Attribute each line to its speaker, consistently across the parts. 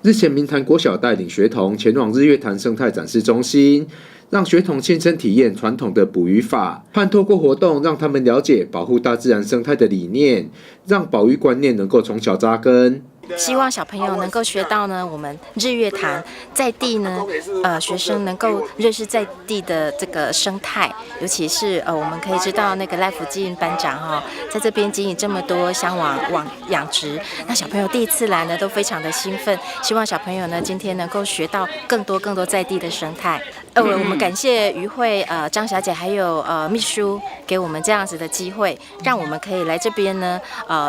Speaker 1: 日前，明潭国小带领学童前往日月潭生态展示中心，让学童亲身体验传统的捕鱼法，盼透过活动让他们了解保护大自然生态的理念，让保育观念能够从小扎根。
Speaker 2: 希望小朋友能够学到呢，我们日月潭在地呢，学生能够认识在地的这个生态，尤其是我们可以知道那个赖福进班长在这边经营这么多箱网养殖，那小朋友第一次来呢，都非常的兴奋。希望小朋友呢，今天能够学到更多在地的生态。我们感谢渔会张小姐还有秘书给我们这样子的机会，让我们可以来这边呢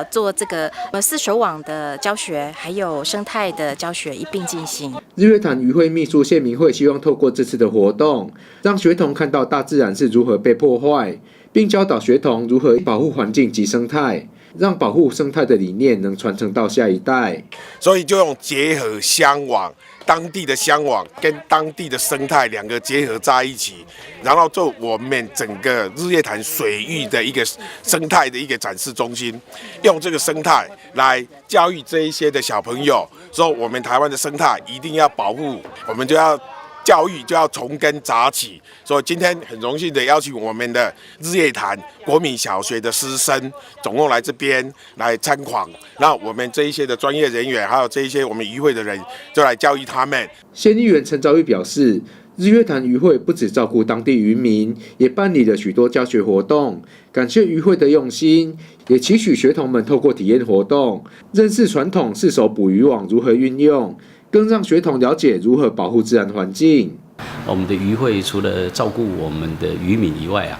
Speaker 2: 做这个四手网的教学，还有生态的教学一并进行。
Speaker 1: 日月潭渔会秘书谢明慧希望透过这次的活动，让学童看到大自然是如何被破坏，并教导学童如何保护环境及生态，让保护生态的理念能传承到下一代。
Speaker 3: 所以就用结合乡网。当地的乡网跟当地的生态两个结合在一起，然后做我们整个日月潭水域的一个生态的一个展示中心，用这个生态来教育这一些的小朋友，说我们台湾的生态一定要保护，我们就要教育就要从根扎起。所以今天很荣幸的邀请我们的日月潭国民小学的师生，总共来这边来参访。那我们这一些的专业人员，还有这一些我们渔会的人，就来教育他们。
Speaker 1: 县议员陈昭玉表示，日月潭渔会不只照顾当地渔民，也办理了许多教学活动。感谢渔会的用心，也期许学童们透过体验活动，认识传统四手捕鱼网如何运用，更让学童了解如何保护自然环境。
Speaker 4: 我们的渔会除了照顾我们的渔民以外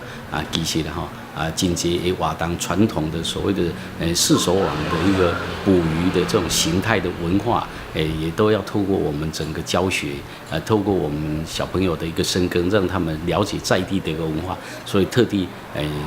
Speaker 4: 其实紧接也瓦当传统的所谓的四手网的一个捕鱼的这种形态的文化，也都要透过我们整个教学，透过我们小朋友的一个深耕，让他们了解在地的一个文化。所以特地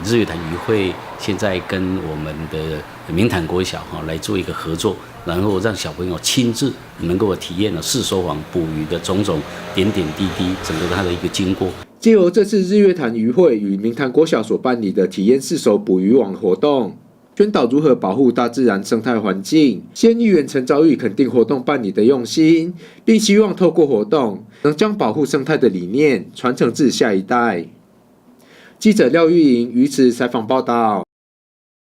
Speaker 4: 日月潭渔会现在跟我们的明潭国小来做一个合作，然后让小朋友亲自能够体验了四手网捕鱼的种种点点滴滴，整个它的一个经过。
Speaker 1: 借由这次日月潭渔会与明潭国小所办理的体验四手捕鱼网活动，宣导如何保护大自然生态环境。县议员陈昭玉肯定活动办理的用心，并希望透过活动能将保护生态的理念传承至下一代。记者廖玉莹于此采访报道。